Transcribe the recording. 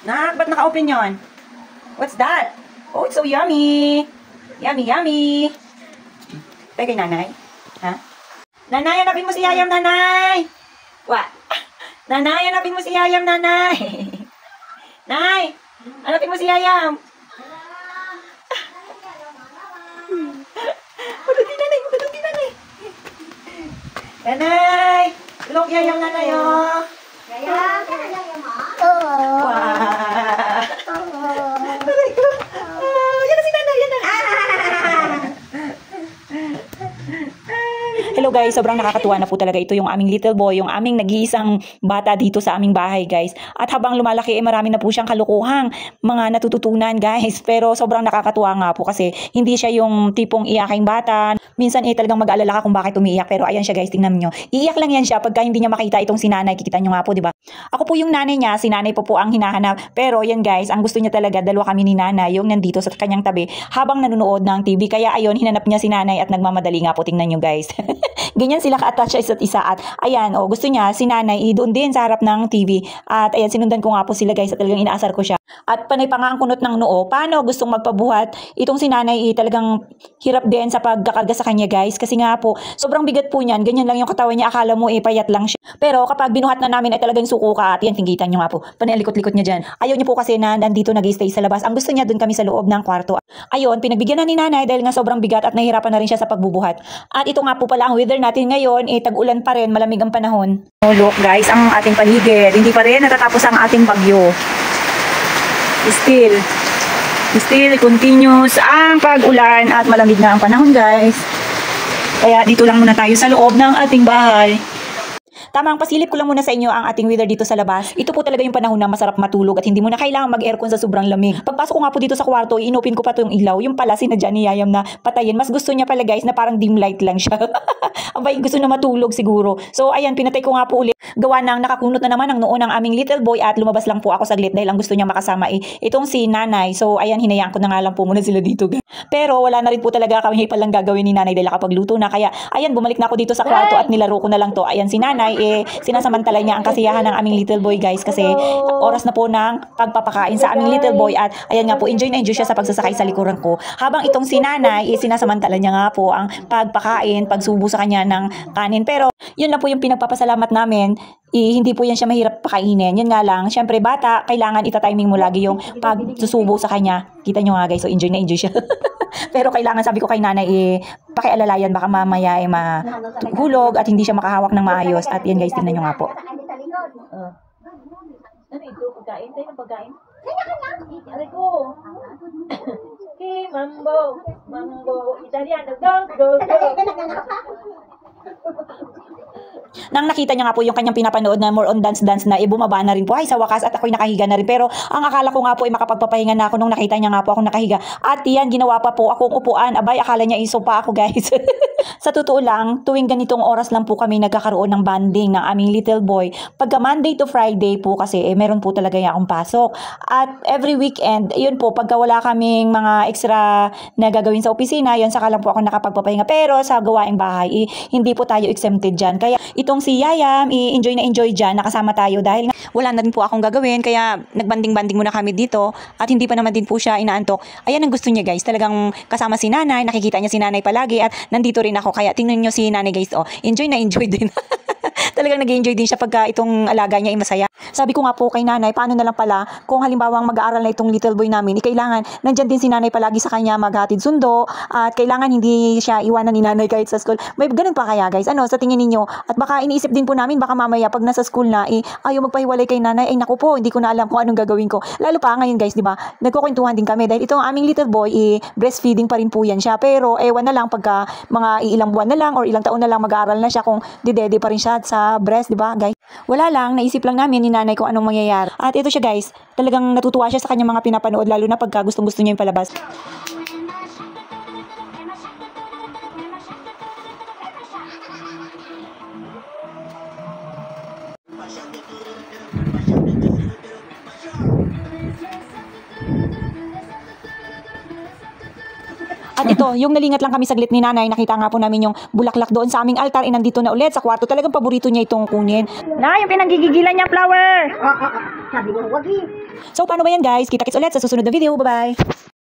Nak, ba't naka-open yun? What's that? Oh, it's so yummy. Yummy, yummy. Tayo kay nanay. Ha? Nanay, hanapin mo si Yayam, nanay. What? Nanay, hanapin mo si Yayam, nanay. Nay, hanapin mo si Yayam. Padutin nanay, padutin nanay. Nanay, tulong Yayam, nanay, oh. Yayam, Yayam, ma? Wow. Aray ko. Yan na si nanay, yan na. Hello guys, sobrang nakakatuwa na po talaga ito yung aming little boy, yung aming nag-iisang bata dito sa aming bahay guys. At habang lumalaki marami na po siyang kalukuhang mga natututunan guys. Pero sobrang nakakatuwa nga po kasi hindi siya yung tipong iyaking bata. Minsan talagang mag-aalala ka kung bakit umiiyak. Pero ayan siya guys, tingnan niyo. Iiyak lang yan siya pagka hindi niya makita itong si nanay. Kikita niyo nga po, di ba? Ako po yung nanay niya, si nanay po ang hinahanap. Pero yan guys, ang gusto niya talaga, dalawa kami ni nanay, yung nandito sa kanyang tabi habang nanonood ng TV. Kaya ayun, hinanap niya si nanay at nagmamadali nga po. Tingnan niyo guys. Ganyan sila ka-attach sa isa't isa. At ayan, gusto niya si nanay doon din sa harap ng TV. At ayan, sinundan ko nga po sila guys at talagang inaasar ko siya. At panay pa nga ang kunot ng noo. Paano gustong magpabuhat? Itong si nanay talagang hirap din sa pagkakarga sa kanya guys. Kasi nga po, sobrang bigat po niyan. Ganyan lang yung katawan niya. Akala mo payat lang siya. Pero kapag binuhat na namin ay talagang suko ka. At yan, tinggitan niyo nga po. Panay likot-likot niya dyan. Ayaw niya po kasi na nandito nag-stay sa labas. Ang gusto niya doon kami sa loob ng kwarto. Ayun, pinagbigyan na ni nanay dahil nga sobrang bigat at nahihirapan na rin siya sa pagbubuhat. At ito nga po pala ang weather natin ngayon. Tag-ulan pa rin, malamig ang panahon. Oh, look guys, ang ating paligid. Hindi pa rin natatapos ang ating bagyo. Still continuous ang pag-ulan at malamig na ang panahon guys. Kaya dito lang muna tayo sa loob ng ating bahay. Tamang pasilip ko lang muna sa inyo ang ating weather dito sa labas. Ito po talaga yung panahon na masarap matulog at hindi mo na kailangan mag-aircon sa sobrang lamig. Pagpasok ko nga po dito sa kwarto, inopin ko pa to yung ilaw. Yung pala sinadya ni Yayam na patayin. Mas gusto niya pala guys na parang dim light lang siya. Abay, gusto na matulog siguro. So ayan, pinatay ko nga po ulit. Gawa ng nakakunot na naman ang noo ng aming little boy at lumabas lang po ako saglit dahil ang gusto niya makasama itong si nanay. So ayan, hinayaan ko na nga lang po muna sila dito. Pero wala na rin po talaga kami palang gagawin ni nanay dahil nakapagluto na. Kaya ayan, bumalik na ako dito sa kwarto at nilaro ko na lang to. Ayan si nanay, sinasamantala niya ang kasiyahan ng aming little boy guys kasi oras na po ng pagpapakain sa aming little boy at ayan nga po, enjoy na enjoy siya sa pagsasakay sa likuran ko. Habang itong si nanay, sinasamantala niya nga po ang pagpakain, pagsubo sa kanya ng kanin. Pero yun na po yung pinagpapasalamat namin. Hindi po yan siya mahirap pakainin. Yun nga lang, syempre bata, kailangan itatiming mo lagi yung pagsusubo sa kanya. Kita nyo nga guys, so enjoy na enjoy siya. Pero kailangan, sabi ko kay nanay, pakialalayan, baka mamaya mahulog at hindi siya makahawak ng maayos. At yan guys, tingnan nyo nga po. Ano ito? Pagkain? Tayo ng pagkain? Aray ko! Mambo! Mambo! Italiano! Go! Nang nakita niya nga po yung kanyang pinapanood na more on dance-dance na, bumaba na rin po. Ay, sa wakas at ako'y nakahiga na rin. Pero ang akala ko nga po makapagpapahinga na ako nung nakita niya nga po akong nakahiga. At yan, ginawa pa po akong upuan. Abay, akala niya isopa ako guys. Sa totoo lang, tuwing ganitong oras lang po kami nagkakaroon ng banding ng aming little boy. Pagka Monday to Friday po kasi, meron po talaga yung akong pasok. At every weekend, yun po, pagka wala kaming mga extra na gagawin sa opisina, yun saka lang po ako nakapagpapahinga. Pero sa gawaing bahay, hindi po tayo exempted dyan. Kaya itong si Yayam, enjoy na enjoy dyan, nakasama tayo dahil wala na rin po akong gagawin. Kaya nagbanding-banding muna kami dito at hindi pa naman din po siya inaantok. Ayan ang gusto niya guys, talagang kasama si nanay, nakikita niya si nanay palagi at nandito rin ako. Kaya tingnan niyo si nanay guys, enjoy na enjoy din. Talagang nag-enjoy din siya pagka itong alaga niya ay masaya. Sabi ko nga po kay nanay, paano na lang pala kung halimbawang mag-aaral na itong little boy namin, kailangan nandyan din si nanay palagi sa kanya maghatid sundo at kailangan hindi siya iwanan ni nanay kahit sa school. May ganun pa kaya guys? Ano sa tingin ninyo? At baka iniisip din po namin baka mamaya pag nasa school na ayaw magpahiwalay kay nanay, ay naku po, hindi ko na alam kung anong gagawin ko. Lalo pa ngayon guys, di ba? Nagkukwentuhan din kami dahil itong aming little boy breastfeeding pa rin po yan siya. Pero ewan na lang pagka mga ilang buwan na lang or ilang taon na lang mag-aaral na siya kung didede pa rin siya sa breast, di ba guys? Wala lang, naisip lang namin ni nanay kung anong mangyayari. At ito siya guys, talagang natutuwa siya sa kanyang mga pinapanood lalo na pagka gustong-gusto niya yung palabas. At ito, yung nalingat lang kami saglit ni nanay, nakita nga po namin yung bulaklak doon sa aming altar, nandito na ulit sa kwarto. Talagang paborito niya itong kunin. Na, yung pinanggigigilan niya flower! Sabi mo, wag eh. So, paano ba yan guys? Kita-kits ulit sa susunod na video. Bye-bye!